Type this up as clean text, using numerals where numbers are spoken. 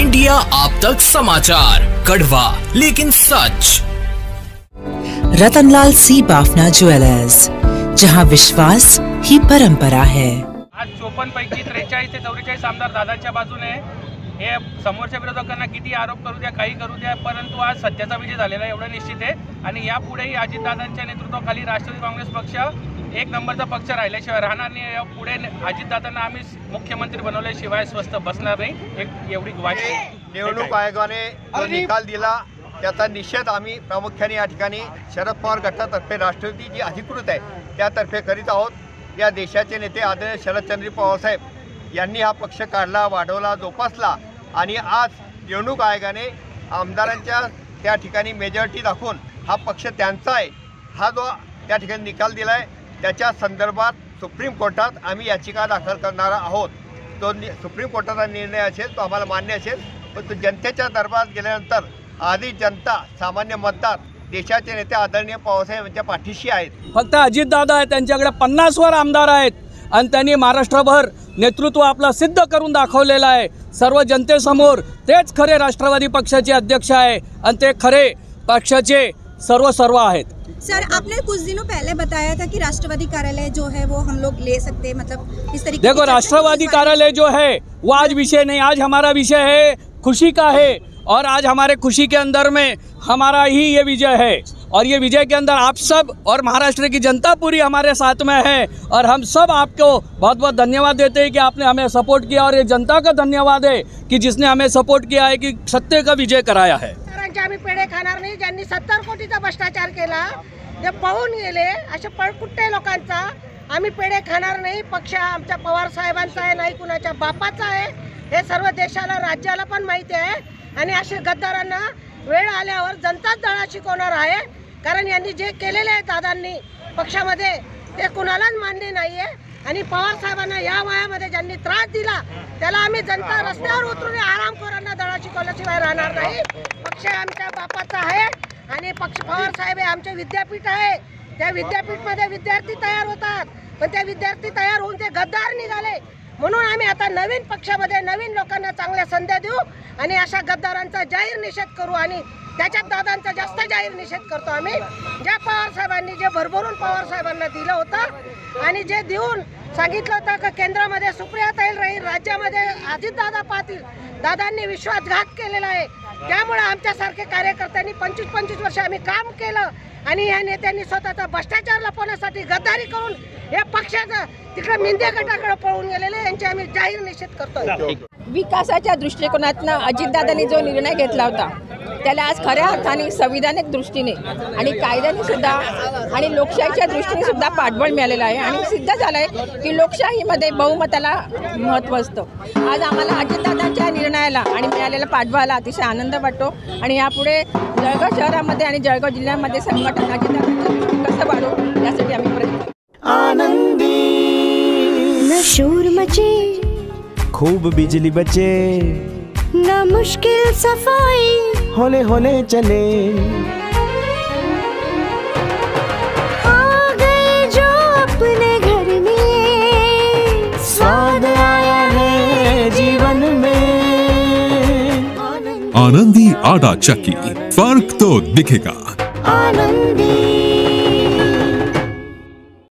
India आप तक समाचार, कड़वा लेकिन सच। रतनलाल सी बाफना ज्वेलर्स, जहां विश्वास ही परंपरा है। आज 54 पैकी 43 ते 44 आमदार दादांच्या बाजूने। हे समोरच्या विरोधकांना किती आरोप करू द्या, काही करू द्या, परंतु आज सत्याचा विजय झालेला आहे एवढं निश्चित आहे। आणि यापुढेही अजितदादांच्या नेतृत्वाखाली राष्ट्रवादी काँग्रेस पक्ष एक नंबरचा पक्ष राहिल्याशिवाय राहणार नाही। यापुढे अजितदादांना आम्ही मुख्यमंत्री बनवल्याशिवाय स्वस्थ बसणार नाही, एक एवढी ग्वाही निवडणूक आयोगाने जो निकाल दिला त्याचा निषेध आम्ही प्रामुख्याने या ठिकाणी शरद पवार गटातर्फे राष्ट्रवादी जी अधिकृत आहे त्यातर्फे करीत आहोत। या देशाचे नेते आदरणीय शरदचंद्र पवार साहेब यांनी हा पक्ष काढला, वाढवला, जोपासला आणि आज निवडणूक आयोगाने आमदारांच्या त्या ठिकाणी मेजॉरिटी दाखवून हा पक्ष त्यांचा आहे हा जो त्या ठिकाणी निकाल दिला आहे त्याच्या संदर्भात सुप्रीम कोर्टात आम्ही याचिका दाखल करणार आहोत। तो सुप्रीम कोर्टाचा निर्णय असेल तो आम्हाला मान्य असेल, पण तो जनतेच्या दरबारात गेल्यानंतर आधी जनता सामान्य मतदार देशाचे नेते आदरणीय पवारसाहेब यांच्या पाठीशी आहेत। फक्त अजितदादा आहेत, त्यांच्याकडे 50 वर आमदार आहेत आणि त्यांनी महाराष्ट्रभर नेतृत्व आपलं सिद्ध करून दाखवलेलं आहे। सर्व जनतेसमोर तेच खरे राष्ट्रवादी पक्षाचे अध्यक्ष आहे आणि ते खरे पक्षाचे सर्व आहेत। सर, आपने कुछ दिनों पहले बताया था कि राष्ट्रवादी कार्यालय जो है वो हम लोग ले सकते हैं, मतलब इस तरीके। देखो, राष्ट्रवादी कार्यालय जो है वो आज विषय नहीं, आज हमारा विषय है खुशी का है और आज हमारे खुशी के अंदर में हमारा ही ये विजय है और ये विजय के अंदर आप सब और महाराष्ट्र की जनता पूरी हमारे साथ में है और हम सब आपको बहुत बहुत धन्यवाद देते हैं कि आपने हमें सपोर्ट किया और ये जनता का धन्यवाद है कि जिसने हमें सपोर्ट किया है कि सत्य का विजय कराया है। आम्ही पेढे खाणार नाही, ज्यांनी 70 कोटीचा भ्रष्टाचार केला ते पळून गेले, असे पळकुट्टे लोकांचा आम्ही पेढे खाणार नाही। पक्ष आमच्या पवार साहेबांचा आहे, नाही कुणाच्या बापाचा आहे, हे सर्व देशाला राज्याला पण माहिती आहे। आणि असे गद्दारांना वेळ आल्यावर जनताच दळा शिकवणार आहे, कारण यांनी जे केलेले आहे दादांनी पक्षामध्ये ते कुणालाच मान्य नाही आहे। आणि पवार साहेबांना या वयामध्ये ज्यांनी त्रास दिला त्याला आम्ही जनता रस्त्यावर उतरून आरामखोरांना दळा शिकवल्याशिवाय राहणार नाही। पक्ष आमच्या बापाचा आहे आणि पक्ष पवार साहेब हे आमचे विद्यापीठ आहे, त्या विद्यापीठमध्ये विद्यार्थी तयार होतात, पण त्या विद्यार्थी तयार होऊन ते गद्दार निघाले। म्हणून आम्ही आता नवीन पक्षामध्ये नवीन लोकांना चांगल्या संधी देऊ आणि अशा गद्दारांचा जाहीर निषेध करू आणि त्याच्यात दादांचा जास्त जाहीर निषेध करतो आम्ही। ज्या पवार साहेबांनी जे भरभरून पवार साहेबांना दिलं होतं आणि जे देऊन सांगितलं होतं की केंद्रामध्ये सुप्रियाताई राहील, राज्यामध्ये अजितदादा पाटील, दादांनी विश्वासघात केलेला आहे। त्यामुळे आमच्यासारखे कार्यकर्त्यांनी 25-25 वर्ष आम्ही काम केलं आणि या नेत्यांनी स्वतःचा भ्रष्टाचार लपवण्यासाठी गद्दारी करून या पक्षाचं तिकडे मिंदे गटाकडे पळून गेलेले यांचे आम्ही जाहीर निषेध करतो। विकासाच्या दृष्टिकोनातून अजितदादांनी जो निर्णय घेतला होता त्याला आज खऱ्या अर्थाने संविधानिक दृष्टीने आणि कायद्याने सुद्धा आणि लोकशाहीच्या दृष्टीने सुद्धा पाठबळ मिळालेलं आहे आणि सिद्ध झालं आहे की लोकशाहीमध्ये बहुमताला महत्त्व असतं। आज आम्हाला अजितदादांच्या निर्णयाला आणि मिळालेल्या पाठबळाला अतिशय आनंद वाटतो आणि यापुढे जळगाव शहरामध्ये आणि जळगाव जिल्ह्यामध्ये संघटन अजितदादांचं कसं वाढवू यासाठी आम्ही प्रयत्न। आनंदी न शोर मचे, खूब बिजली बचे, न मुश्किल सफाई, होले होले चले, आ गए जो अपने घर में, स्वाद आया है जीवन में। आनंदी आटा चक्की, फर्क तो दिखेगा। आनंदी।